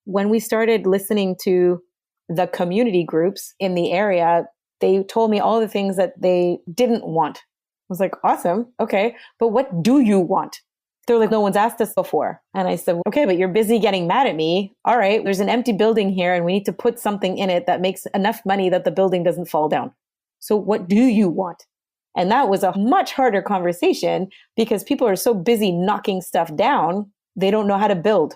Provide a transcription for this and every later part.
When we started listening to the community groups in the area, they told me all the things that they didn't want. I was like, awesome. Okay. But what do you want? They're like, no one's asked us before. And I said, okay, but you're busy getting mad at me. All right, there's an empty building here and we need to put something in it that makes enough money that the building doesn't fall down. So what do you want? And that was a much harder conversation because people are so busy knocking stuff down, they don't know how to build.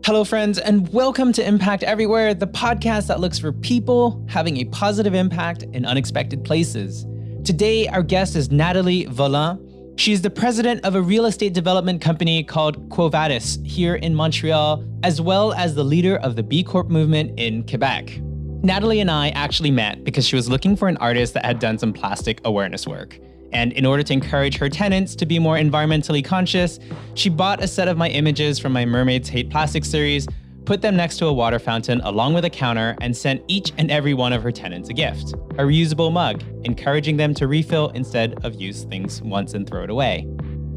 Hello, friends, and welcome to Impact Everywhere, the podcast that looks for people having a positive impact in unexpected places. Today, our guest is Natalie Voland. She's the president of a real estate development company called Quo Vadis here in Montreal, as well as the leader of the B Corp movement in Quebec. Natalie and I actually met because she was looking for an artist that had done some plastic awareness work. And in order to encourage her tenants to be more environmentally conscious, she bought a set of my images from my Mermaids Hate Plastic series, put them next to a water fountain along with a counter, and sent each and every one of her tenants a gift, a reusable mug, encouraging them to refill instead of use things once and throw it away.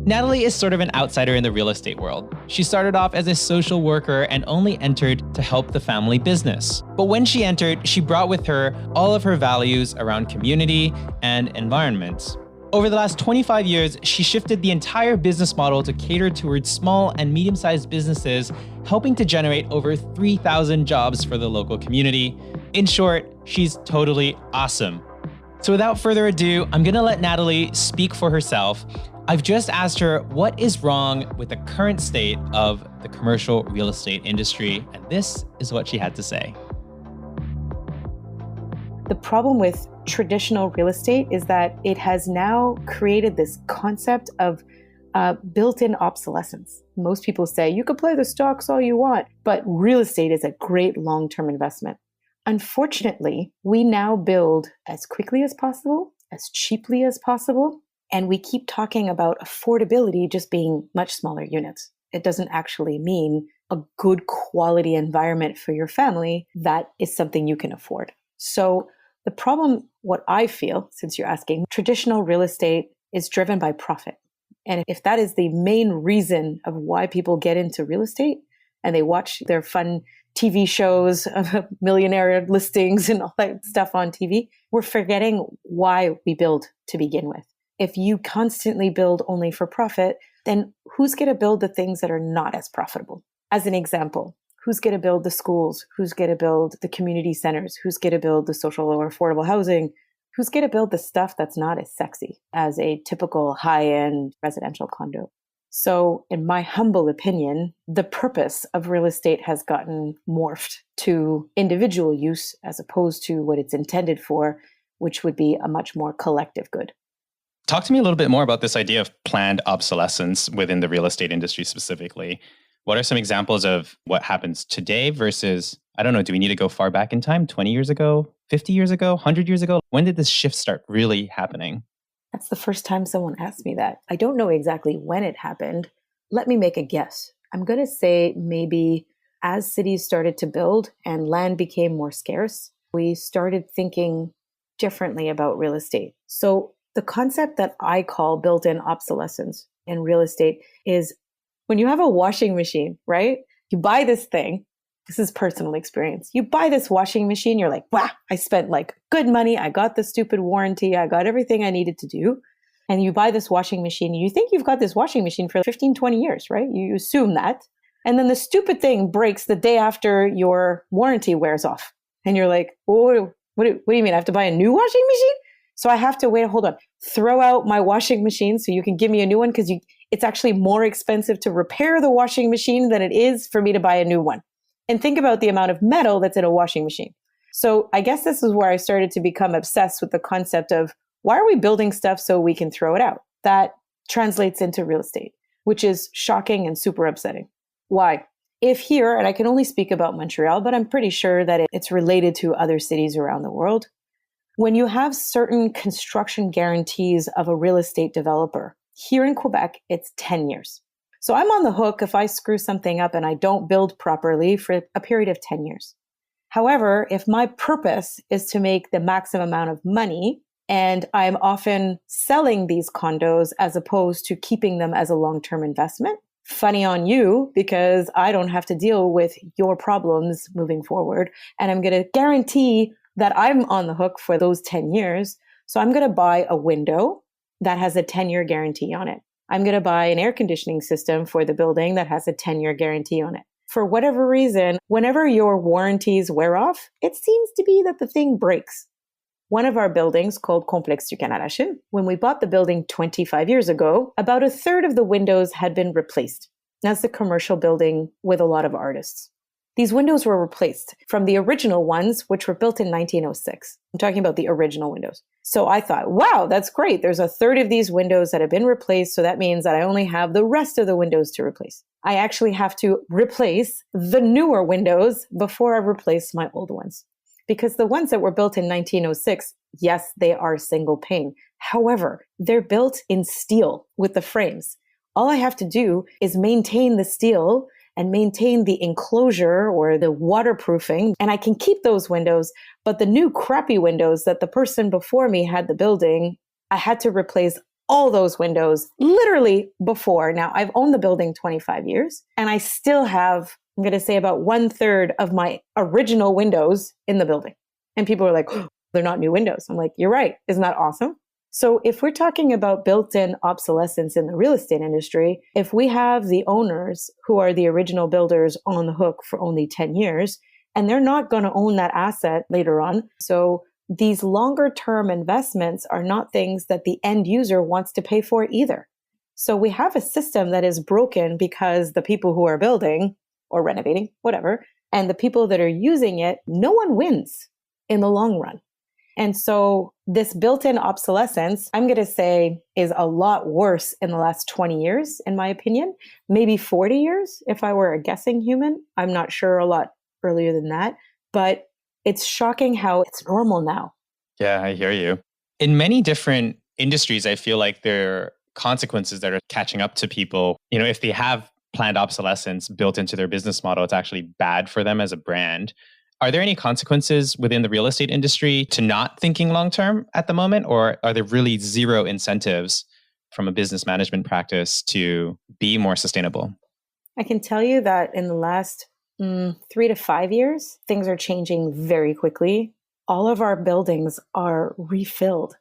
Natalie is sort of an outsider in the real estate world. She started off as a social worker and only entered to help the family business. But when she entered, she brought with her all of her values around community and environment. Over the last 25 years, she shifted the entire business model to cater towards small and medium-sized businesses, helping to generate over 3,000 jobs for the local community. In short, she's totally awesome. So without further ado, I'm gonna let Natalie speak for herself. I've just asked her what is wrong with the current state of the commercial real estate industry, and this is what she had to say. The problem with traditional real estate is that it has now created this concept of built-in obsolescence. Most people say, you can play the stocks all you want, but real estate is a great long-term investment. Unfortunately, we now build as quickly as possible, as cheaply as possible, and we keep talking about affordability just being much smaller units. It doesn't actually mean a good quality environment for your family that is something you can afford. So the problem, what I feel, since you're asking, traditional real estate is driven by profit. And if that is the main reason of why people get into real estate and they watch their fun TV shows of millionaire listings and all that stuff on TV, we're forgetting why we build to begin with. If you constantly build only for profit, then who's going to build the things that are not as profitable? As an example, who's going to build the schools? Who's going to build the community centers? Who's going to build the social or affordable housing? Who's going to build the stuff that's not as sexy as a typical high-end residential condo? So in my humble opinion, the purpose of real estate has gotten morphed to individual use as opposed to what it's intended for, which would be a much more collective good. Talk to me a little bit more about this idea of planned obsolescence within the real estate industry specifically. What are some examples of what happens today versus, I don't know, do we need to go far back in time, 20 years ago, 50 years ago, 100 years ago? When did this shift start really happening? That's the first time someone asked me that. I don't know exactly when it happened. Let me make a guess. I'm going to say maybe as cities started to build and land became more scarce, we started thinking differently about real estate. So the concept that I call built-in obsolescence in real estate is when you have a washing machine, right? You buy this thing. This is personal experience. You buy this washing machine. You're like, wow, I spent like good money. I got the stupid warranty. I got everything I needed to do. And you buy this washing machine. You think you've got this washing machine for 15, 20 years, right? You assume that. And then the stupid thing breaks the day after your warranty wears off. And you're like, oh, what do you mean? I have to buy a new washing machine? So I have to wait, hold on, throw out my washing machine so you can give me a new one because it's actually more expensive to repair the washing machine than it is for me to buy a new one. And think about the amount of metal that's in a washing machine. So I guess this is where I started to become obsessed with the concept of why are we building stuff so we can throw it out? That translates into real estate, which is shocking and super upsetting. Why? If here, and I can only speak about Montreal, but I'm pretty sure that it's related to other cities around the world. When you have certain construction guarantees of a real estate developer, here in Quebec, it's 10 years. So I'm on the hook if I screw something up and I don't build properly for a period of 10 years. However, if my purpose is to make the maximum amount of money, and I'm often selling these condos as opposed to keeping them as a long-term investment, funny on you because I don't have to deal with your problems moving forward. And I'm going to guarantee that I'm on the hook for those 10 years. So I'm going to buy a window that has a 10-year guarantee on it. I'm going to buy an air conditioning system for the building that has a 10-year guarantee on it. For whatever reason, whenever your warranties wear off, it seems to be that the thing breaks. One of our buildings called Complexe du Canal, when we bought the building 25 years ago, about a third of the windows had been replaced. That's a commercial building with a lot of artists. These windows were replaced from the original ones, which were built in 1906. I'm talking about the original windows. So I thought, wow, that's great. There's a third of these windows that have been replaced. So that means that I only have the rest of the windows to replace. I actually have to replace the newer windows before I replace my old ones. Because the ones that were built in 1906, yes, they are single pane. However, they're built in steel with the frames. All I have to do is maintain the steel and maintain the enclosure or the waterproofing, and I can keep those windows. But the new crappy windows that the person before me had the building, I had to replace all those windows literally before. Now, I've owned the building 25 years, and I still have, I'm going to say, about 1/3 of my original windows in the building. And people are like, oh, they're not new windows. I'm like, you're right. Isn't that awesome? So if we're talking about built-in obsolescence in the real estate industry, if we have the owners who are the original builders on the hook for only 10 years, and they're not going to own that asset later on. So these longer-term investments are not things that the end user wants to pay for either. So we have a system that is broken because the people who are building or renovating, whatever, and the people that are using it, no one wins in the long run. And so this built-in obsolescence, I'm going to say, is a lot worse in the last 20 years, in my opinion, maybe 40 years if I were a guessing human. I'm not sure, a lot earlier than that, but it's shocking how it's normal now. Yeah, I hear you. In many different industries, I feel like there are consequences that are catching up to people. You know, if they have planned obsolescence built into their business model, it's actually bad for them as a brand. Are there any consequences within the real estate industry to not thinking long-term at the moment? Or are there really zero incentives from a business management practice to be more sustainable? I can tell you that in the last 3 to 5 years, things are changing very quickly. All of our buildings are refilled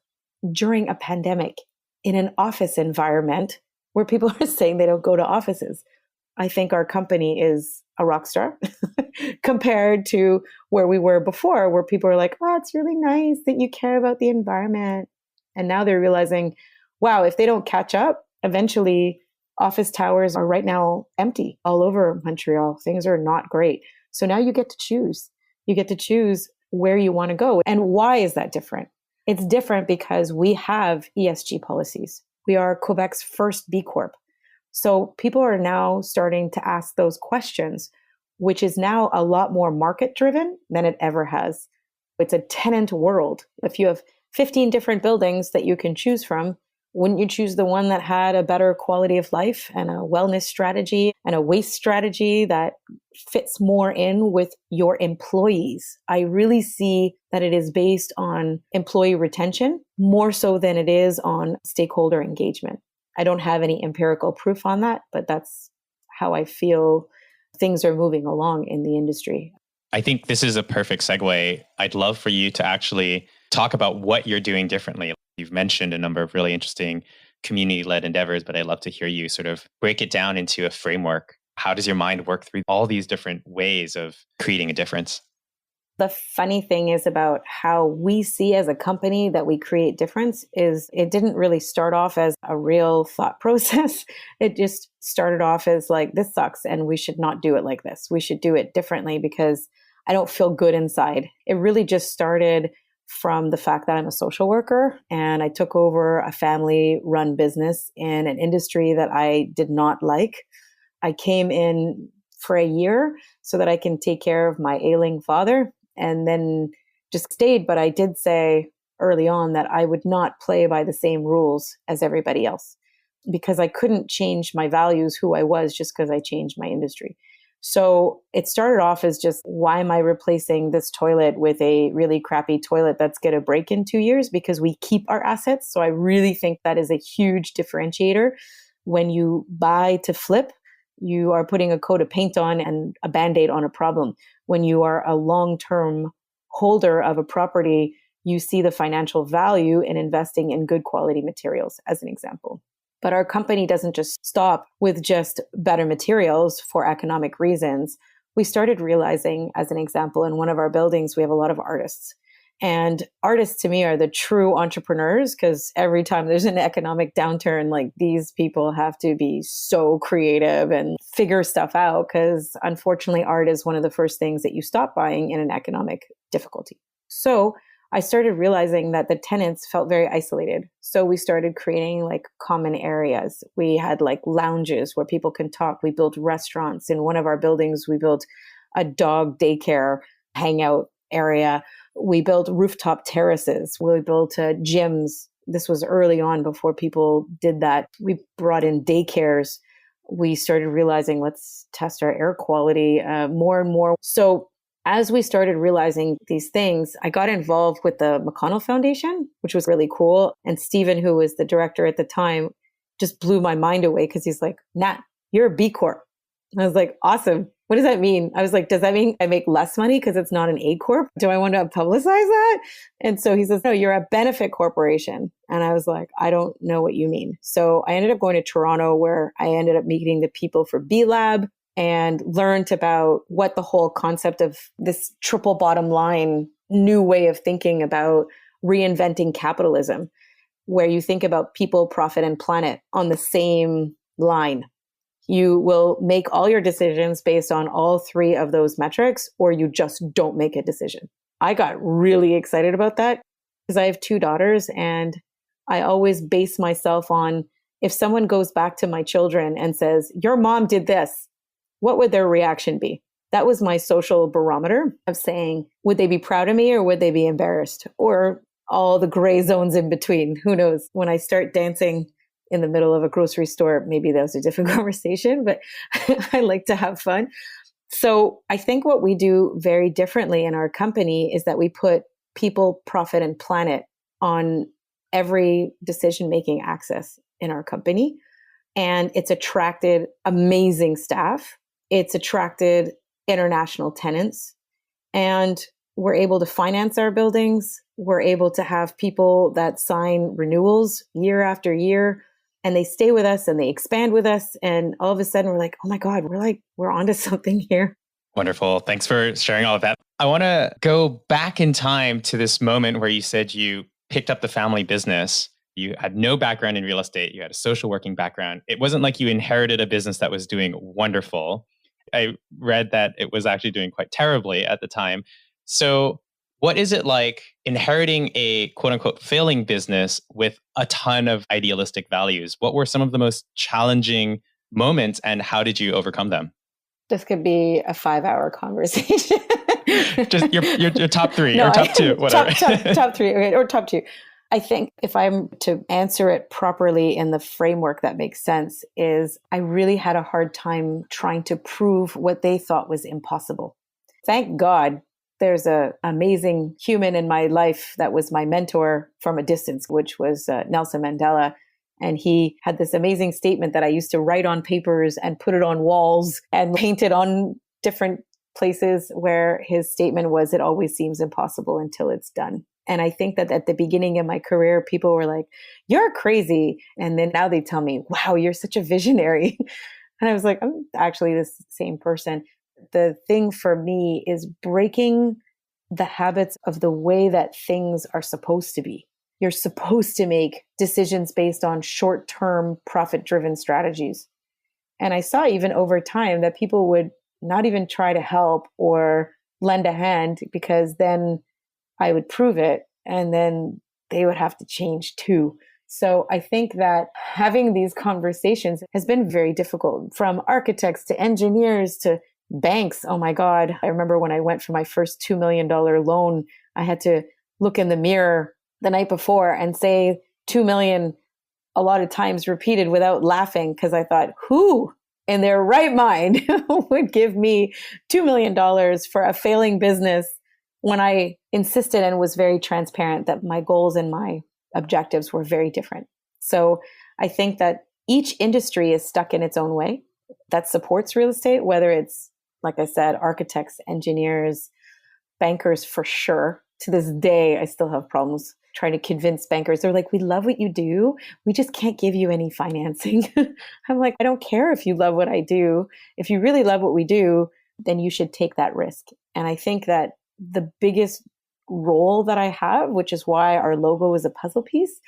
during a pandemic in an office environment where people are saying they don't go to offices. I think our company is a rock star compared to where we were before, where people are like, oh, it's really nice that you care about the environment. And now they're realizing, wow, if they don't catch up, eventually office towers are right now empty all over Montreal. Things are not great. So now you get to choose. You get to choose where you want to go. And why is that different? It's different because we have ESG policies. We are Quebec's first B Corp. So people are now starting to ask those questions, which is now a lot more market driven than it ever has. It's a tenant world. If you have 15 different buildings that you can choose from, wouldn't you choose the one that had a better quality of life and a wellness strategy and a waste strategy that fits more in with your employees? I really see that it is based on employee retention more so than it is on stakeholder engagement. I don't have any empirical proof on that, but that's how I feel things are moving along in the industry. I think this is a perfect segue. I'd love for you to actually talk about what you're doing differently. You've mentioned a number of really interesting community-led endeavors, but I'd love to hear you sort of break it down into a framework. How does your mind work through all these different ways of creating a difference? The funny thing is about how we see as a company that we create difference is it didn't really start off as a real thought process. It just started off as like, this sucks and we should not do it like this. We should do it differently because I don't feel good inside. It really just started from the fact that I'm a social worker and I took over a family-run business in an industry that I did not like. I came in for a year so that I can take care of my ailing father and then just stayed. But I did say early on that I would not play by the same rules as everybody else because I couldn't change my values, who I was, just because I changed my industry. So it started off as just, why am I replacing this toilet with a really crappy toilet that's going to break in 2 years? Because we keep our assets. So I really think that is a huge differentiator. When you buy to flip, You are putting a coat of paint on and a Band-Aid on a problem. When you are a long-term holder of a property, you see the financial value in investing in good quality materials, as an example. But our company doesn't just stop with just better materials for economic reasons. We started realizing, as an example, in one of our buildings, we have a lot of artists. And artists to me are the true entrepreneurs, because every time there's an economic downturn, like these people have to be so creative and figure stuff out, because unfortunately, art is one of the first things that you stop buying in an economic difficulty. So I started realizing that the tenants felt very isolated. So we started creating like common areas. We had like lounges where people can talk. We built restaurants. In one of our buildings, we built a dog daycare hangout area. We built rooftop terraces. We built gyms. This was early on before people did that. We brought in daycares. We started realizing, let's test our air quality more and more. So as we started realizing these things, I got involved with the McConnell Foundation, which was really cool. And Stephen, who was the director at the time, just blew my mind away because he's like, Nat, you're a B Corp. And I was like, awesome. What does that mean? I was like, does that mean I make less money because it's not an A Corp? Do I want to publicize that? And so he says, no, you're a benefit corporation. And I was like, I don't know what you mean. So I ended up going to Toronto, where I ended up meeting the people for B Lab and learned about what the whole concept of this triple bottom line new way of thinking about reinventing capitalism, where you think about people, profit, and planet on the same line. You will make all your decisions based on all three of those metrics, or you just don't make a decision. I got really excited about that because I have two daughters, and I always base myself on, if someone goes back to my children and says, your mom did this, what would their reaction be? That was my social barometer of saying, would they be proud of me or would they be embarrassed? Or all the gray zones in between. Who knows? When I start dancing in the middle of a grocery store, maybe that was a different conversation, but I like to have fun. So I think what we do very differently in our company is that we put people, profit, and planet on every decision-making axis in our company. And it's attracted amazing staff. It's attracted international tenants. And we're able to finance our buildings. We're able to have people that sign renewals year after year, and they stay with us and they expand with us. And all of a sudden we're like, oh my God, we're onto something here. Wonderful. Thanks for sharing all of that. I want to go back in time to this moment where you said you picked up the family business. You had no background in real estate. You had a social working background. It wasn't like you inherited a business that was doing wonderful. I read that it was actually doing quite terribly at the time. So what is it like inheriting a quote unquote failing business with a ton of idealistic values? What were some of the most challenging moments and how did you overcome them? This could be a 5-hour conversation. Just your top three or top two, whatever. top three or top two. I think if I'm to answer it properly in the framework that makes sense, is I really had a hard time trying to prove what they thought was impossible. Thank God there's an amazing human in my life that was my mentor from a distance, which was Nelson Mandela. And he had this amazing statement that I used to write on papers and put it on walls and paint it on different places, where his statement was, it always seems impossible until it's done. And I think that at the beginning of my career, people were like, you're crazy. And then now they tell me, wow, you're such a visionary. And I was like, I'm actually the same person. The thing for me is breaking the habits of the way that things are supposed to be. You're supposed to make decisions based on short-term profit-driven strategies. And I saw even over time that people would not even try to help or lend a hand, because then I would prove it and then they would have to change too. So I think that having these conversations has been very difficult, from architects to engineers to banks. Oh my God. I remember when I went for my first $2 million loan, I had to look in the mirror the night before and say 2 million a lot of times repeated without laughing, because I thought, who in their right mind would give me $2 million for a failing business, when I insisted and was very transparent that my goals and my objectives were very different. So I think that each industry is stuck in its own way. that supports real estate, whether it's, like I said, architects, engineers, bankers for sure. To this day, I still have problems trying to convince bankers. They're like, we love what you do. We just can't give you any financing. I'm like, I don't care if you love what I do. If you really love what we do, then you should take that risk. And I think that the biggest role that I have, which is why our logo is a puzzle piece,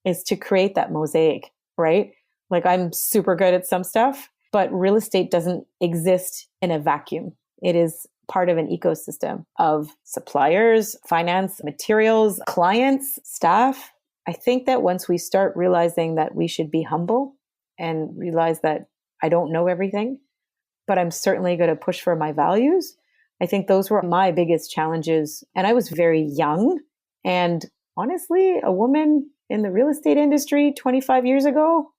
is to create that mosaic, right? Like I'm super good at some stuff, but real estate doesn't exist in a vacuum. It is part of an ecosystem of suppliers, finance, materials, clients, staff. I think that once we start realizing that we should be humble and realize that I don't know everything, but I'm certainly going to push for my values. I think those were my biggest challenges. And I was very young. And honestly, a woman in the real estate industry 25 years ago,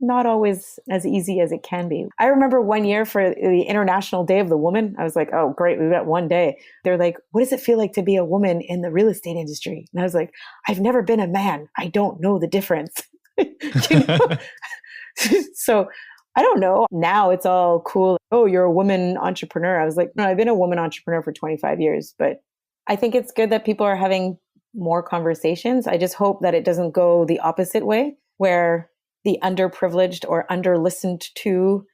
not always as easy as it can be. I remember one year for the International Day of the Woman, I was like, oh, great, we've got one day. They're like, what does it feel like to be a woman in the real estate industry? And I was like, I've never been a man. I don't know the difference. You know? So I don't know. Now it's all cool. Oh, you're a woman entrepreneur. I was like, no, I've been a woman entrepreneur for 25 years. But I think it's good that people are having more conversations. I just hope that it doesn't go the opposite way, where the underprivileged or under-listened to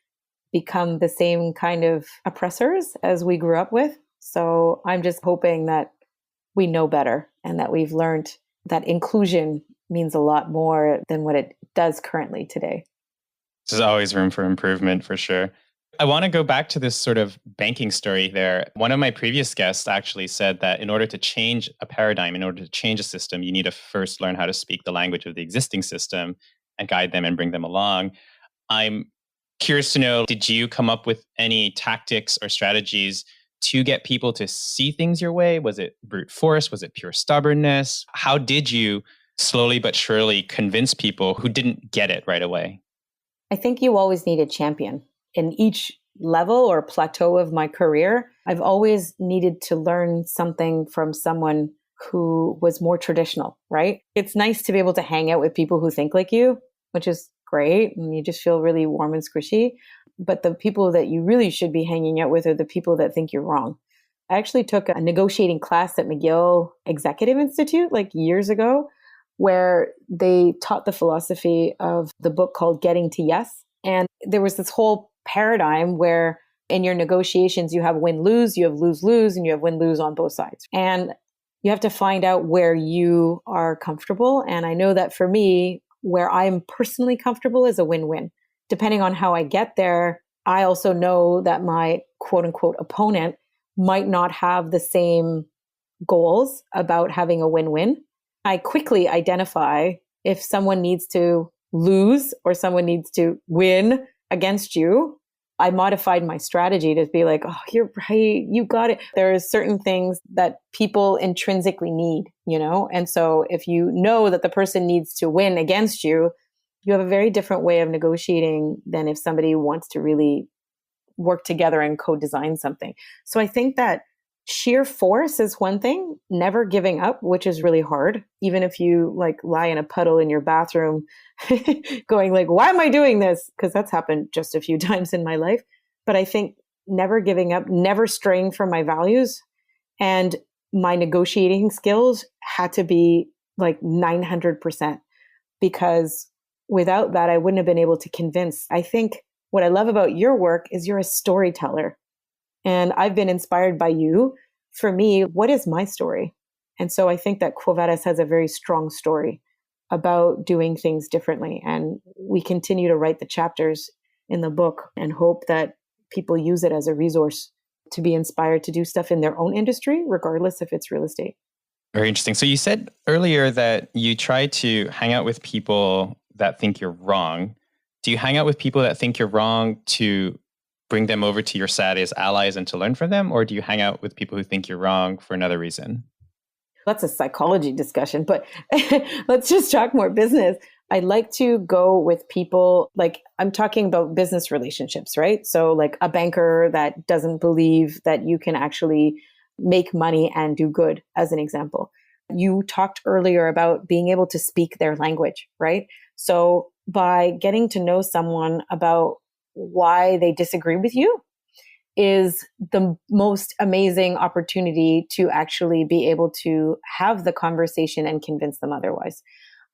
become the same kind of oppressors as we grew up with. So I'm just hoping that we know better and that we've learned that inclusion means a lot more than what it does currently today. There's always room for improvement for sure. I want to go back to this sort of banking story there. One of my previous guests actually said that in order to change a paradigm, in order to change a system, you need to first learn how to speak the language of the existing system and guide them and bring them along. I'm curious to know, did you come up with any tactics or strategies to get people to see things your way? Was it brute force? Was it pure stubbornness? How did you slowly but surely convince people who didn't get it right away? I think you always need a champion. In each level or plateau of my career, I've always needed to learn something from someone who was more traditional, right? It's nice to be able to hang out with people who think like you, which is great. And you just feel really warm and squishy. But the people that you really should be hanging out with are the people that think you're wrong. I actually took a negotiating class at McGill Executive Institute like years ago, where they taught the philosophy of the book called Getting to Yes. And there was this whole paradigm where in your negotiations, you have win-lose, you have lose-lose, and you have win-lose on both sides. And you have to find out where you are comfortable. And I know that for me, where I'm personally comfortable is a win-win. Depending on how I get there, I also know that my quote unquote opponent might not have the same goals about having a win-win. I quickly identify if someone needs to lose or someone needs to win against you. I modified my strategy to be like, oh, you're right. You got it. There are certain things that people intrinsically need, you know? And so if you know that the person needs to win against you, you have a very different way of negotiating than if somebody wants to really work together and co-design something. So I think that sheer force is one thing, never giving up, which is really hard. Even if you like lie in a puddle in your bathroom going like, why am I doing this? Because that's happened just a few times in my life. But I think never giving up, never straying from my values, and my negotiating skills had to be like 900%, because without that, I wouldn't have been able to convince. I think what I love about your work is you're a storyteller. And I've been inspired by you. For me, what is my story? And so I think that Quo Vadis has a very strong story about doing things differently. And we continue to write the chapters in the book and hope that people use it as a resource to be inspired to do stuff in their own industry, regardless if it's real estate. Very interesting. So you said earlier that you try to hang out with people that think you're wrong. Do you hang out with people that think you're wrong to bring them over to your side as allies and to learn from them? Or do you hang out with people who think you're wrong for another reason? That's a psychology discussion, but let's just talk more business. I like to go with people, like I'm talking about business relationships, right? So like a banker that doesn't believe that you can actually make money and do good, as an example. You talked earlier about being able to speak their language, right? So by getting to know someone about why they disagree with you is the most amazing opportunity to actually be able to have the conversation and convince them otherwise.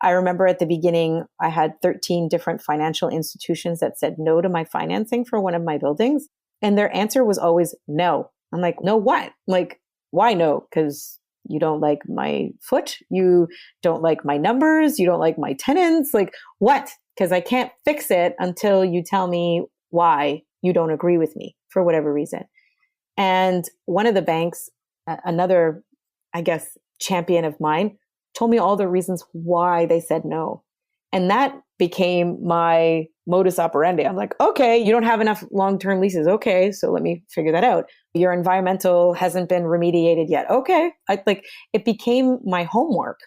I remember at the beginning, I had 13 different financial institutions that said no to my financing for one of my buildings. And their answer was always no. I'm like, no, what? Like, why no? Because you don't like my foot. You don't like my numbers. You don't like my tenants. Like, what? Because I can't fix it until you tell me why you don't agree with me for whatever reason. And one of the banks, another, I guess, champion of mine, told me all the reasons why they said no. And that became my modus operandi. I'm like, okay, you don't have enough long-term leases. Okay, so let me figure that out. Your environmental hasn't been remediated yet. Okay. It became my homework.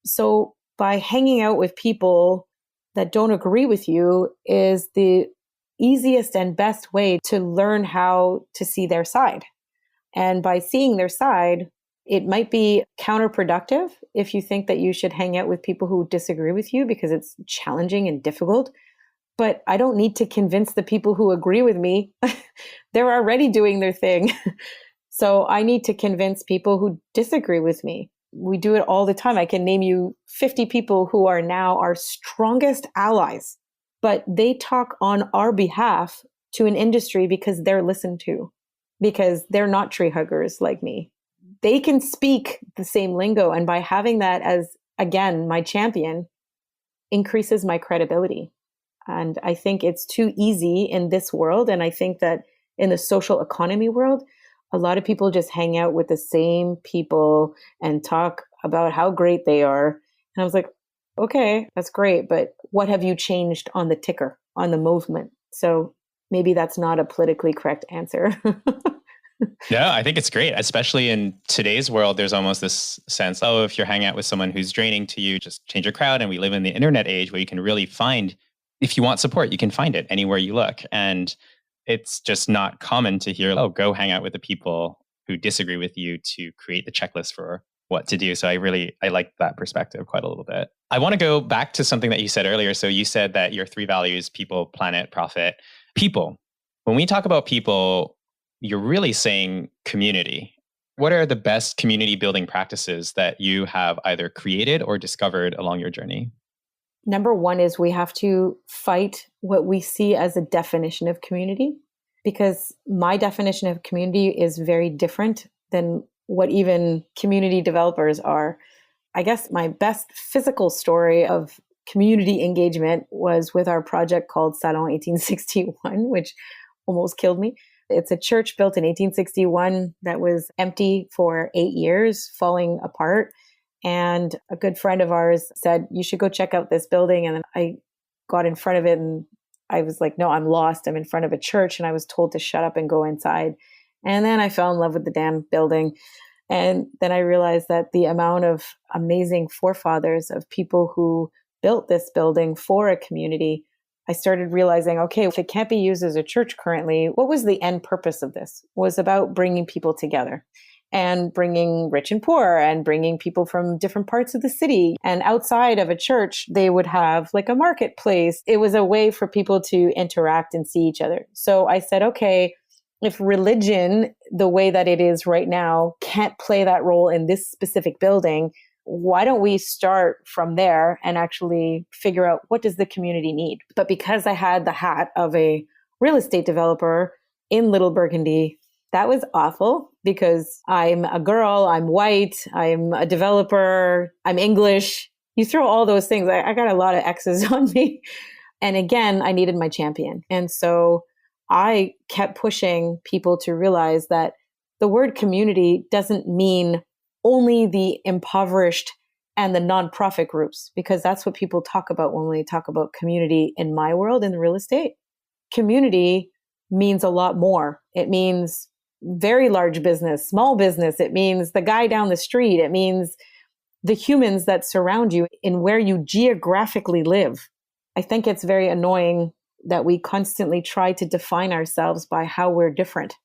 So by hanging out with people that don't agree with you is the easiest and best way to learn how to see their side. And by seeing their side, it might be counterproductive if you think that you should hang out with people who disagree with you because it's challenging and difficult. But I don't need to convince the people who agree with me. They're already doing their thing. So I need to convince people who disagree with me. We do it all the time. I can name you 50 people who are now our strongest allies, but they talk on our behalf to an industry because they're listened to, because they're not tree huggers like me. They can speak the same lingo. And by having that as, again, my champion, increases my credibility. And I think it's too easy in this world. And I think that in the social economy world, a lot of people just hang out with the same people and talk about how great they are. And I was like, okay, that's great. But what have you changed on the ticker, on the movement? So maybe that's not a politically correct answer. No, I think it's great, especially in today's world. There's almost this sense, oh, if you're hanging out with someone who's draining to you, just change your crowd. And we live in the internet age where you can really find, if you want support, you can find it anywhere you look. And it's just not common to hear, oh, go hang out with the people who disagree with you to create the checklist for what to do. So I like that perspective quite a little bit. I want to go back to something that you said earlier. So you said that your 3 values, people, planet, profit. People. When we talk about people, you're really saying community. What are the best community building practices that you have either created or discovered along your journey? Number one is we have to fight what we see as a definition of community, because my definition of community is very different than what even community developers are. I guess my best physical story of community engagement was with our project called Salon 1861, which almost killed me. It's a church built in 1861 that was empty for 8 years, falling apart. And a good friend of ours said, you should go check out this building. And then I got in front of it and I was like, no, I'm lost. I'm in front of a church. And I was told to shut up and go inside. And then I fell in love with the damn building. And then I realized that the amount of amazing forefathers of people who built this building for a community, I started realizing, okay, if it can't be used as a church currently, what was the end purpose of this? It was about bringing people together and bringing rich and poor and bringing people from different parts of the city. And outside of a church, they would have like a marketplace. It was a way for people to interact and see each other. So I said, okay, if religion, the way that it is right now, can't play that role in this specific building, why don't we start from there and actually figure out what does the community need? But because I had the hat of a real estate developer in Little Burgundy, that was awful because I'm a girl, I'm white, I'm a developer, I'm English. You throw all those things. I got a lot of X's on me. And again, I needed my champion. And so I kept pushing people to realize that the word community doesn't mean only the impoverished and the nonprofit groups, because that's what people talk about when we talk about community in my world in real estate. Community means a lot more. It means very large business, small business. It means the guy down the street. It means the humans that surround you in where you geographically live. I think it's very annoying that we constantly try to define ourselves by how we're different,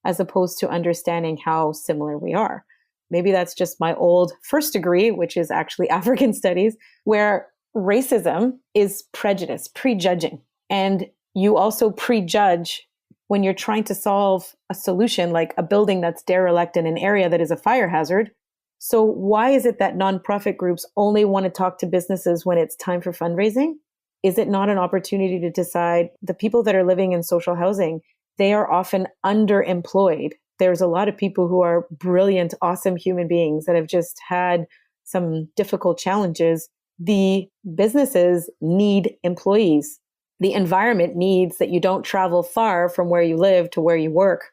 as opposed to understanding how similar we are. Maybe that's just my old first degree, which is actually African studies, where racism is prejudice, prejudging. And you also prejudge when you're trying to solve a solution, like a building that's derelict in an area that is a fire hazard. So why is it that nonprofit groups only want to talk to businesses when it's time for fundraising? Is it not an opportunity to decide the people that are living in social housing, they are often underemployed. There's a lot of people who are brilliant, awesome human beings that have just had some difficult challenges. The businesses need employees. The environment needs that you don't travel far from where you live to where you work.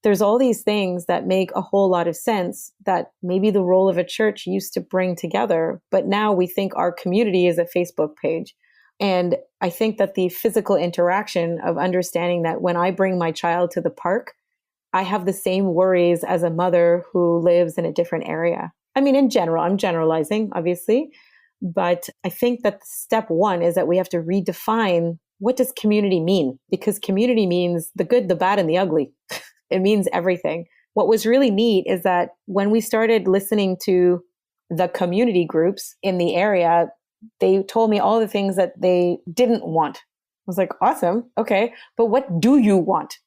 There's all these things that make a whole lot of sense that maybe the role of a church used to bring together, but now we think our community is a Facebook page. And I think that the physical interaction of understanding that when I bring my child to the park, I have the same worries as a mother who lives in a different area. I mean, in general, I'm generalizing, obviously, but I think that step one is that we have to redefine what does community mean? Because community means the good, the bad, and the ugly. It means everything. What was really neat is that when we started listening to the community groups in the area, they told me all the things that they didn't want. I was like, awesome. Okay. But what do you want?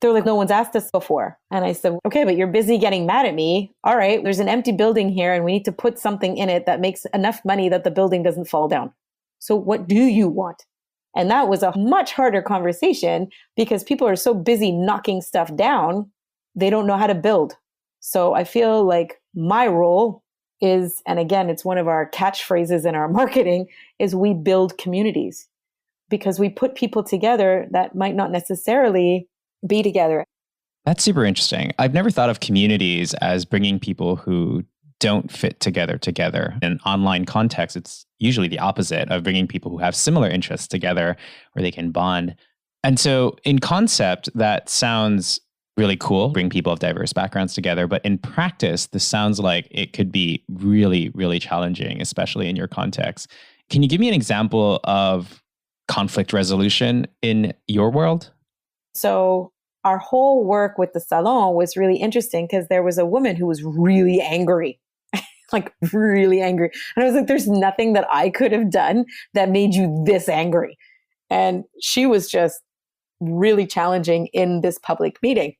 They're like, no one's asked us before. And I said, okay, but you're busy getting mad at me. All right. There's an empty building here and we need to put something in it that makes enough money that the building doesn't fall down. So what do you want? And that was a much harder conversation because people are so busy knocking stuff down, they don't know how to build. So I feel like my role is, and again, it's one of our catchphrases in our marketing, is we build communities because we put people together that might not necessarily be together. That's super interesting. I've never thought of communities as bringing people who don't fit together. In online context, it's usually the opposite of bringing people who have similar interests together where they can bond. And so in concept, that sounds really cool, bring people of diverse backgrounds together. But in practice, this sounds like it could be really, really challenging, especially in your context. Can you give me an example of conflict resolution in your world? So our whole work with the salon was really interesting because there was a woman who was really angry, like really angry. And I was like, there's nothing that I could have done that made you this angry. And she was just really challenging in this public meeting.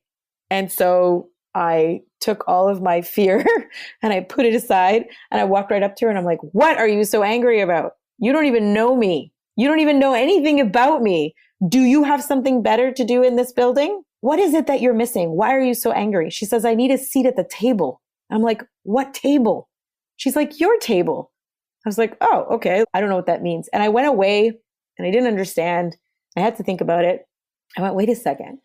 And so I took all of my fear and I put it aside and I walked right up to her and I'm like, what are you so angry about? You don't even know me. You don't even know anything about me. Do you have something better to do in this building? What is it that you're missing? Why are you so angry? She says, I need a seat at the table. I'm like, what table? She's like, your table. I was like, oh, okay. I don't know what that means. And I went away and I didn't understand. I had to think about it. I went, wait a second.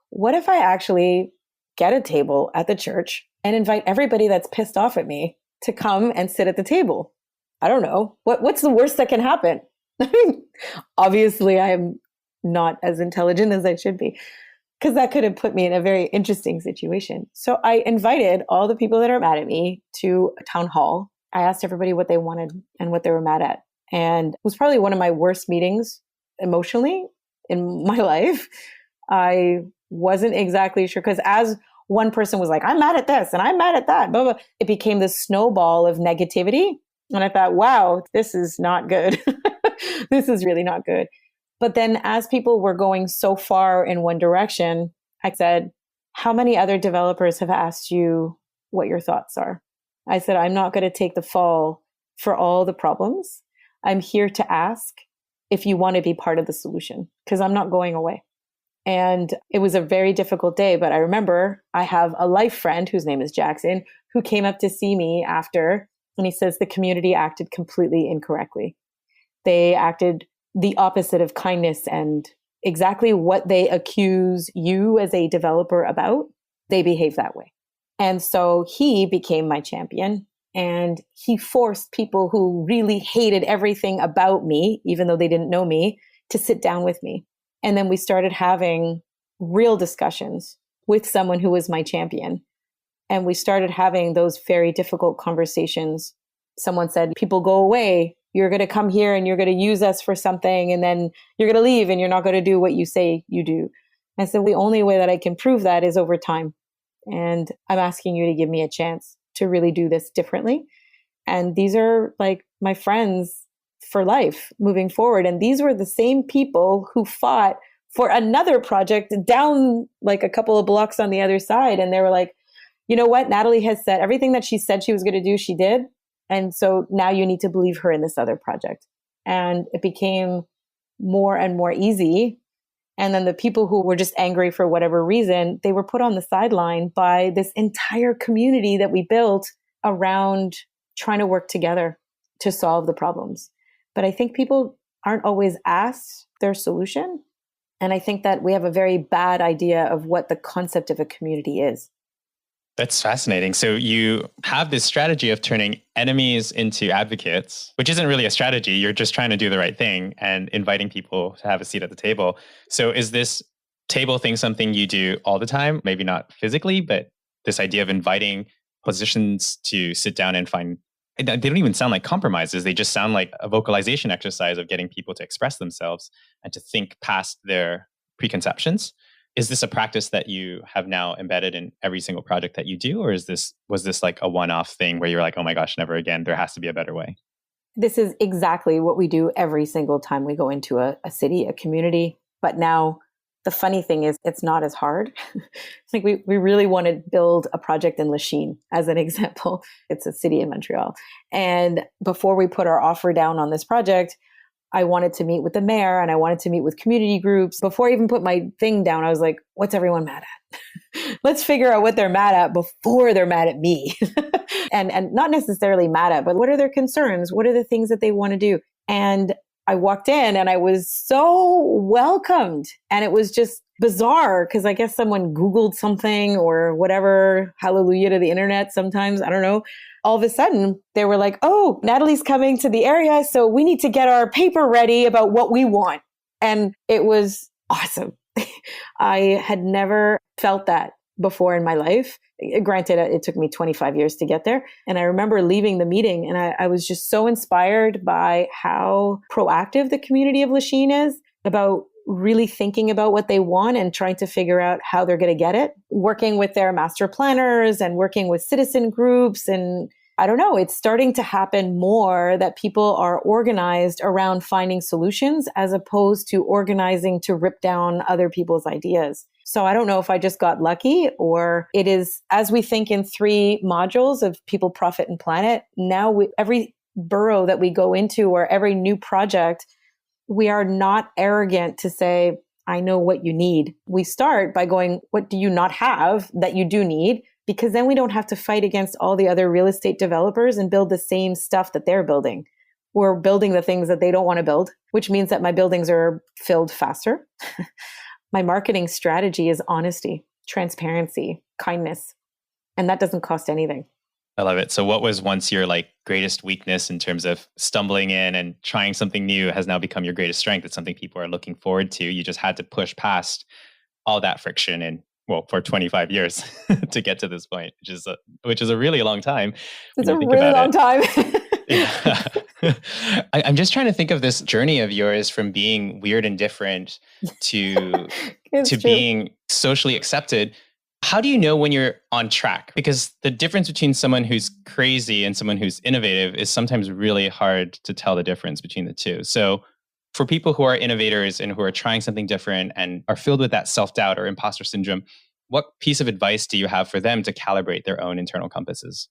What if I actually get a table at the church and invite everybody that's pissed off at me to come and sit at the table? I don't know. What's the worst that can happen? I mean, obviously, I'm not as intelligent as I should be, because that could have put me in a very interesting situation. So I invited all the people that are mad at me to a town hall. I asked everybody what they wanted and what they were mad at. And it was probably one of my worst meetings emotionally in my life. I wasn't exactly sure, because as one person was like, I'm mad at this and I'm mad at that, blah, blah, it became this snowball of negativity. And I thought, wow, this is not good. This is really not good. But then as people were going so far in one direction, I said, how many other developers have asked you what your thoughts are? I said, I'm not going to take the fall for all the problems. I'm here to ask if you want to be part of the solution, because I'm not going away. And it was a very difficult day, but I remember I have a life friend whose name is Jackson, who came up to see me after, and he says the community acted completely incorrectly. They acted the opposite of kindness and exactly what they accuse you as a developer about, they behave that way. And so he became my champion, and he forced people who really hated everything about me, even though they didn't know me, to sit down with me. And then we started having real discussions with someone who was my champion. And we started having those very difficult conversations. Someone said, people go away. You're going to come here and you're going to use us for something. And then you're going to leave and you're not going to do what you say you do. And so the only way that I can prove that is over time. And I'm asking you to give me a chance to really do this differently. And these are like my friends for life moving forward. And these were the same people who fought for another project down like a couple of blocks on the other side. And they were like, you know what? Natalie has said everything that she said she was going to do, she did. And so now you need to believe her in this other project. And it became more and more easy. And then the people who were just angry for whatever reason, they were put on the sideline by this entire community that we built around trying to work together to solve the problems. But I think people aren't always asked their solution. And I think that we have a very bad idea of what the concept of a community is. That's fascinating. So you have this strategy of turning enemies into advocates, which isn't really a strategy. You're just trying to do the right thing and inviting people to have a seat at the table. So is this table thing something you do all the time? Maybe not physically, but this idea of inviting positions to sit down and find, they don't even sound like compromises. They just sound like a vocalization exercise of getting people to express themselves and to think past their preconceptions. Is this a practice that you have now embedded in every single project that you do? Or was this like a one-off thing where you're like, oh my gosh, never again, there has to be a better way? This is exactly what we do every single time we go into a city, a community. But now the funny thing is it's not as hard. Like we really want to build a project in Lachine as an example. It's a city in Montreal. And before we put our offer down on this project, I wanted to meet with the mayor and I wanted to meet with community groups. Before I even put my thing down, I was like, what's everyone mad at? Let's figure out what they're mad at before they're mad at me. and not necessarily mad at, but what are their concerns? What are the things that they want to do? And I walked in and I was so welcomed. And it was just bizarre because I guess someone Googled something or whatever, hallelujah to the internet sometimes, I don't know. All of a sudden, they were like, oh, Natalie's coming to the area, so we need to get our paper ready about what we want. And it was awesome. I had never felt that before in my life. Granted, it took me 25 years to get there. And I remember leaving the meeting and I was just so inspired by how proactive the community of Lachine is about really thinking about what they want and trying to figure out how they're going to get it, working with their master planners and working with citizen groups. And I don't know, it's starting to happen more that people are organized around finding solutions as opposed to organizing to rip down other people's ideas. So I don't know if I just got lucky or it is, as we think in 3 modules of people, profit, and planet, now every borough that we go into or every new project, we are not arrogant to say, I know what you need. We start by going, what do you not have that you do need? Because then we don't have to fight against all the other real estate developers and build the same stuff that they're building. We're building the things that they don't want to build, which means that my buildings are filled faster. My marketing strategy is honesty, transparency, kindness, and that doesn't cost anything. I love it. So what was once your like greatest weakness in terms of stumbling in and trying something new has now become your greatest strength? It's something people are looking forward to. You just had to push past all that friction and for 25 years to get to this point, which is a really long time. It's a really long time. Yeah. I'm just trying to think of this journey of yours from being weird and different to being socially accepted. How do you know when you're on track? Because the difference between someone who's crazy and someone who's innovative is sometimes really hard to tell the difference between the two. So for people who are innovators and who are trying something different and are filled with that self-doubt or imposter syndrome, what piece of advice do you have for them to calibrate their own internal compasses?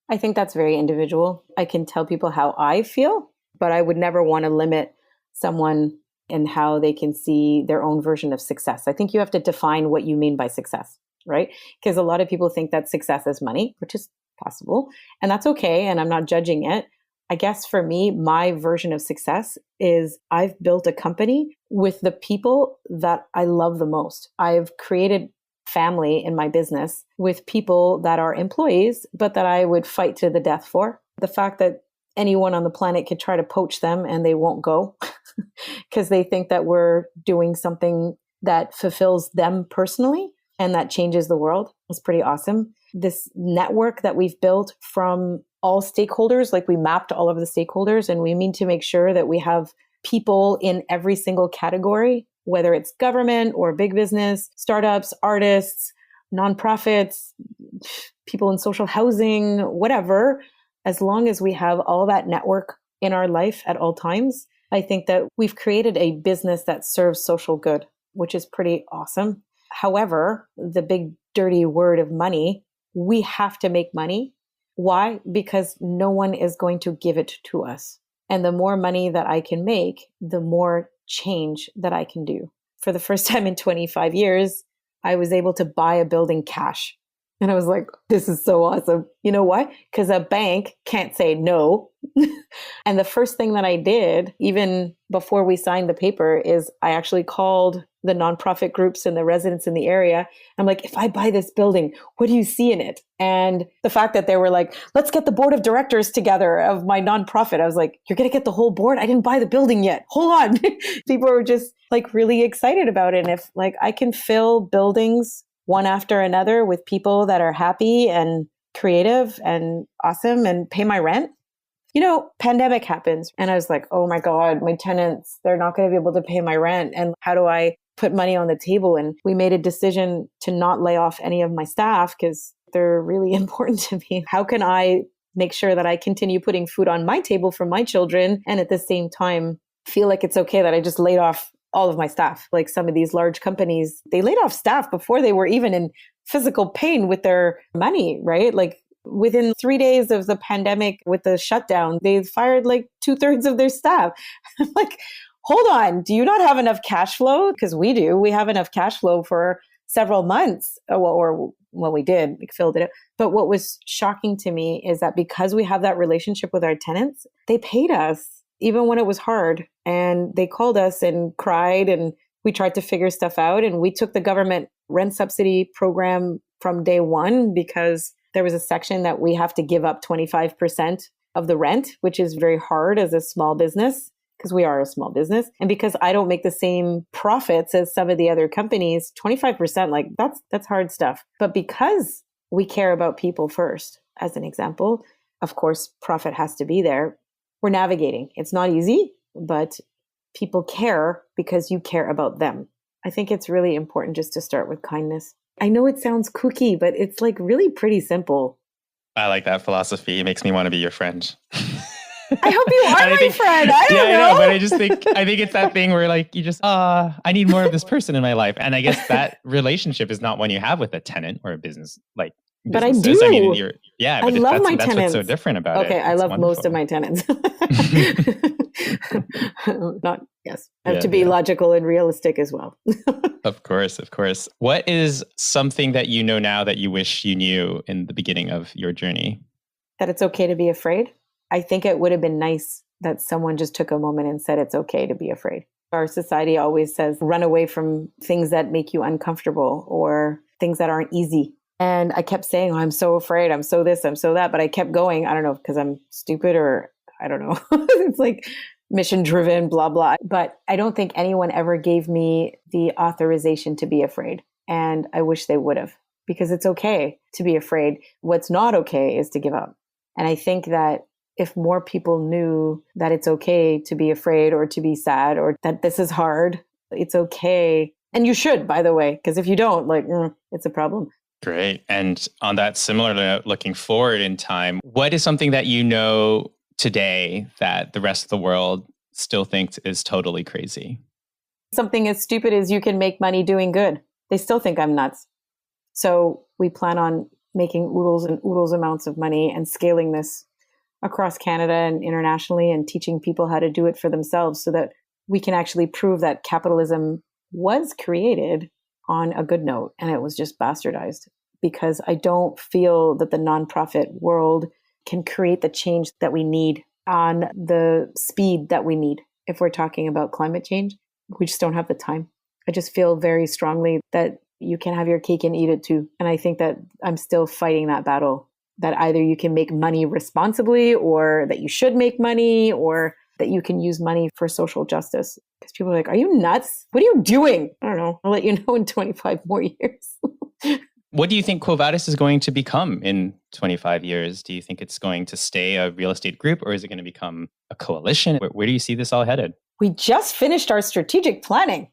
I think that's very individual. I can tell people how I feel, but I would never want to limit someone in how they can see their own version of success. I think you have to define what you mean by success, right? Because a lot of people think that success is money, which is possible, and that's okay. And I'm not judging it. I guess for me, my version of success is I've built a company with the people that I love the most. I've created family in my business with people that are employees, but that I would fight to the death for. The fact that anyone on the planet could try to poach them and they won't go because they think that we're doing something that fulfills them personally and that changes the world is pretty awesome. This network that we've built from all stakeholders, like we mapped all of the stakeholders, and we mean to make sure that we have people in every single category, whether it's government or big business, startups, artists, nonprofits, people in social housing, whatever. As long as we have all that network in our life at all times. I think that we've created a business that serves social good, which is pretty awesome. However, the big dirty word of money, we have to make money. Why? Because no one is going to give it to us. And the more money that I can make, the more change that I can do. For the first time in 25 years, I was able to buy a building cash. And I was like, this is so awesome. You know why? Because a bank can't say no. And the first thing that I did, even before we signed the paper, is I actually called the nonprofit groups and the residents in the area. I'm like, if I buy this building, what do you see in it? And the fact that they were like, let's get the board of directors together of my nonprofit. I was like, you're going to get the whole board? I didn't buy the building yet. Hold on. People were just like really excited about it. And if like I can fill buildings one after another with people that are happy and creative and awesome and pay my rent. You know, pandemic happens. And I was like, oh my God, my tenants, they're not going to be able to pay my rent. And how do I put money on the table? And we made a decision to not lay off any of my staff because they're really important to me. How can I make sure that I continue putting food on my table for my children and at the same time feel like it's okay that I just laid off all of my staff? Like some of these large companies, they laid off staff before they were even in physical pain with their money, right? Like within 3 days of the pandemic with the shutdown, they fired like 2/3 of their staff. I'm like, hold on, do you not have enough cash flow? Because we do. We have enough cash flow for several months, or we did, we filled it up. But what was shocking to me is that because we have that relationship with our tenants, they paid us even when it was hard. And they called us and cried and we tried to figure stuff out. And we took the government rent subsidy program from day one because there was a section that we have to give up 25% of the rent, which is very hard as a small business because we are a small business. And because I don't make the same profits as some of the other companies, 25%, like that's hard stuff. But because we care about people first, as an example, of course, profit has to be there. We're navigating. It's not easy, but people care because you care about them. I think it's really important just to start with kindness. I know it sounds kooky, but it's like really pretty simple. I like that philosophy. It makes me want to be your friend. I hope you are my friend. I don't know. I know, but I think it's that thing where like you just, I need more of this person in my life. And I guess that relationship is not one you have with a tenant or a business like. But I do. I mean, I love my tenants. That's what's so different about it. Okay, I love most of my tenants. I have to be logical and realistic as well. Of course. What is something that you know now that you wish you knew in the beginning of your journey? That it's okay to be afraid. I think it would have been nice that someone just took a moment and said it's okay to be afraid. Our society always says run away from things that make you uncomfortable or things that aren't easy. And I kept saying, I'm so afraid, I'm so this, I'm so that. But I kept going. I don't know, because I'm stupid or I don't know. It's like mission driven, blah, blah. But I don't think anyone ever gave me the authorization to be afraid. And I wish they would have, because it's okay to be afraid. What's not okay is to give up. And I think that if more people knew that it's okay to be afraid or to be sad or that this is hard, it's okay. And you should, by the way, because if you don't, like, it's a problem. Great. And on that similar note, looking forward in time, what is something that you know today that the rest of the world still thinks is totally crazy? Something as stupid as you can make money doing good. They still think I'm nuts. So we plan on making oodles and oodles amounts of money and scaling this across Canada and internationally and teaching people how to do it for themselves so that we can actually prove that capitalism was created on a good note and it was just bastardized, because I don't feel that the nonprofit world can create the change that we need on the speed that we need. If we're talking about climate change, we just don't have the time. I just feel very strongly that you can have your cake and eat it too. And I think that I'm still fighting that battle, that either you can make money responsibly or that you should make money or that you can use money for social justice. Because people are like, are you nuts? What are you doing? I don't know. I'll let you know in 25 more years. What do you think Quo Vadis is going to become in 25 years? Do you think it's going to stay a real estate group or is it going to become a coalition? Where do you see this all headed? We just finished our strategic planning.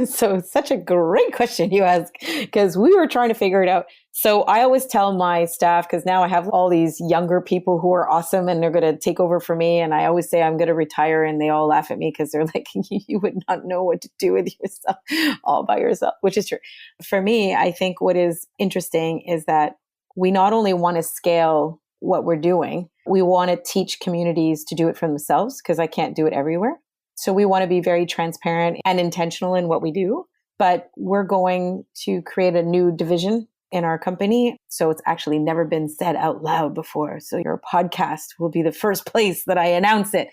So such a great question you ask, because we were trying to figure it out. So I always tell my staff, because now I have all these younger people who are awesome and they're going to take over for me. And I always say I'm going to retire, and they all laugh at me because they're like, you would not know what to do with yourself all by yourself, which is true. For me, I think what is interesting is that we not only want to scale what we're doing, we want to teach communities to do it for themselves, because I can't do it everywhere. So we want to be very transparent and intentional in what we do, but we're going to create a new division in our company. So it's actually never been said out loud before. So your podcast will be the first place that I announce it.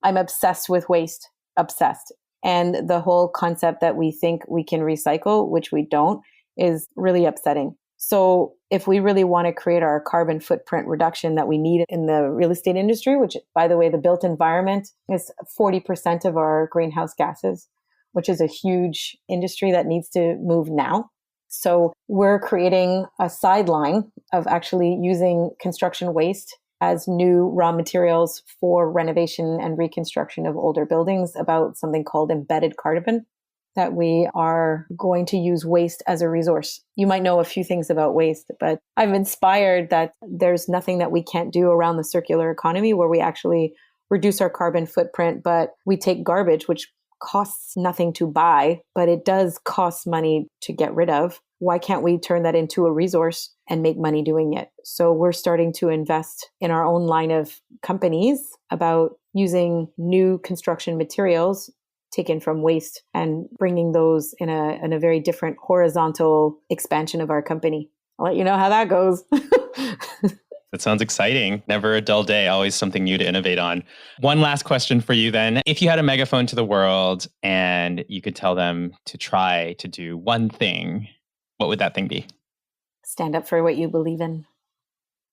I'm obsessed with waste, obsessed. And the whole concept that we think we can recycle, which we don't, is really upsetting. So if we really want to create our carbon footprint reduction that we need in the real estate industry, which, by the way, the built environment is 40% of our greenhouse gases, which is a huge industry that needs to move now. So we're creating a sideline of actually using construction waste as new raw materials for renovation and reconstruction of older buildings, about something called embedded carbon, that we are going to use waste as a resource. You might know a few things about waste, but I'm inspired that there's nothing that we can't do around the circular economy where we actually reduce our carbon footprint, but we take garbage, which costs nothing to buy, but it does cost money to get rid of. Why can't we turn that into a resource and make money doing it? So we're starting to invest in our own line of companies about using new construction materials taken from waste and bringing those in a very different horizontal expansion of our company. I'll let you know how that goes. That sounds exciting. Never a dull day, always something new to innovate on. One last question for you then. If you had a megaphone to the world and you could tell them to try to do one thing, what would that thing be? Stand up for what you believe in.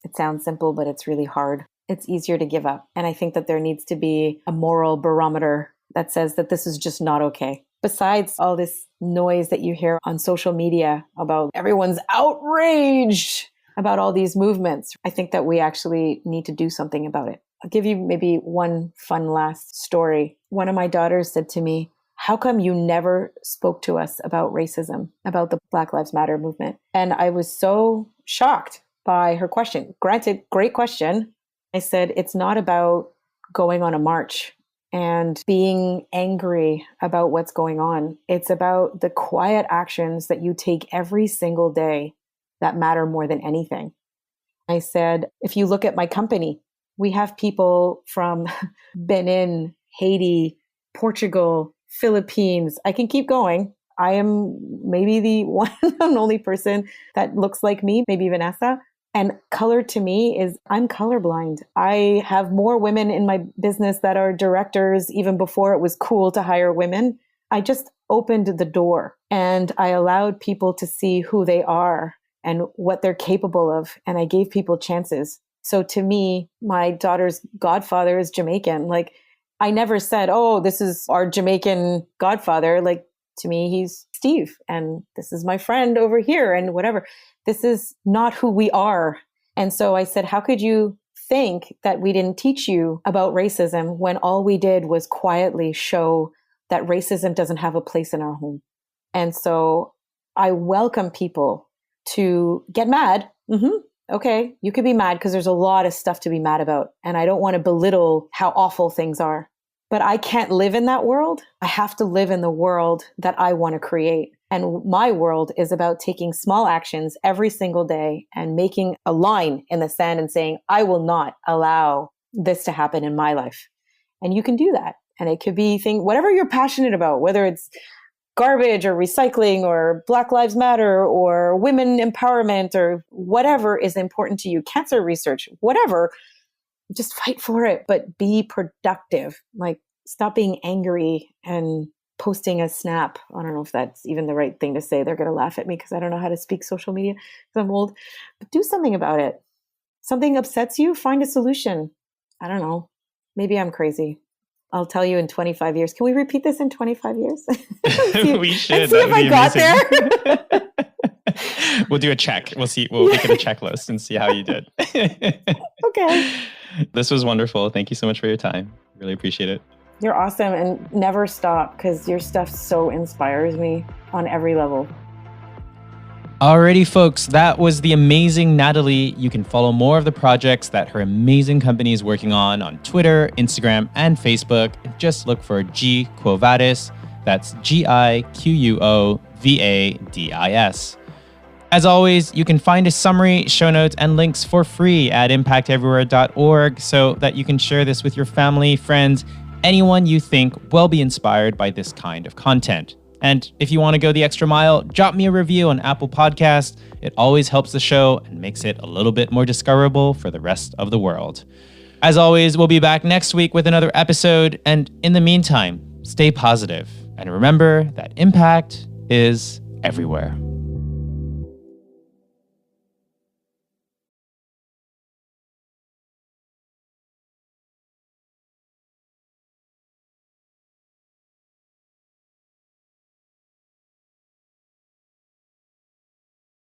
It sounds simple, but it's really hard. It's easier to give up. And I think that there needs to be a moral barometer that says that this is just not okay. Besides all this noise that you hear on social media about everyone's outraged about all these movements, I think that we actually need to do something about it. I'll give you maybe one fun last story. One of my daughters said to me, "How come you never spoke to us about racism, about the Black Lives Matter movement?" And I was so shocked by her question. Granted, great question. I said, it's not about going on a march and being angry about what's going on. It's about the quiet actions that you take every single day that matter more than anything. I said, if you look at my company, we have people from Benin, Haiti, Portugal, Philippines. I can keep going. I am maybe the one and only person that looks like me, maybe Vanessa. And color to me is, I'm colorblind. I have more women in my business that are directors even before it was cool to hire women. I just opened the door and I allowed people to see who they are and what they're capable of. And I gave people chances. So to me, my daughter's godfather is Jamaican. Like, I never said, oh, this is our Jamaican godfather. Like, to me, he's Steve, and this is my friend over here, and whatever. This is not who we are. And so I said, how could you think that we didn't teach you about racism when all we did was quietly show that racism doesn't have a place in our home? And so I welcome people to get mad. Okay, you could be mad because there's a lot of stuff to be mad about. And I don't want to belittle how awful things are. But I can't live in that world. I have to live in the world that I want to create. And my world is about taking small actions every single day and making a line in the sand and saying, I will not allow this to happen in my life. And you can do that. And it could be whatever you're passionate about, whether it's garbage or recycling or Black Lives Matter or women empowerment or whatever is important to you, cancer research, whatever. Just fight for it, but be productive. Like, stop being angry and posting a snap. I don't know if that's even the right thing to say. They're going to laugh at me because I don't know how to speak social media because I'm old. But do something about it. Something upsets you, find a solution. I don't know. Maybe I'm crazy. I'll tell you in 25 years. Can we repeat this in 25 years? We should. And see if I got there. We'll do a check. We'll see. We'll make it a checklist and see how you did. Okay. This was wonderful. Thank you so much for your time. Really appreciate it. You're awesome, and never stop because your stuff so inspires me on every level. Alrighty, folks, that was the amazing Natalie. You can follow more of the projects that her amazing company is working on Twitter, Instagram, and Facebook. Just look for GI Quo Vadis. That's GIQUO VADIS. As always, you can find a summary, show notes, and links for free at impacteverywhere.org so that you can share this with your family, friends, anyone you think will be inspired by this kind of content. And if you want to go the extra mile, drop me a review on Apple Podcasts. It always helps the show and makes it a little bit more discoverable for the rest of the world. As always, we'll be back next week with another episode. And in the meantime, stay positive. And remember that impact is everywhere.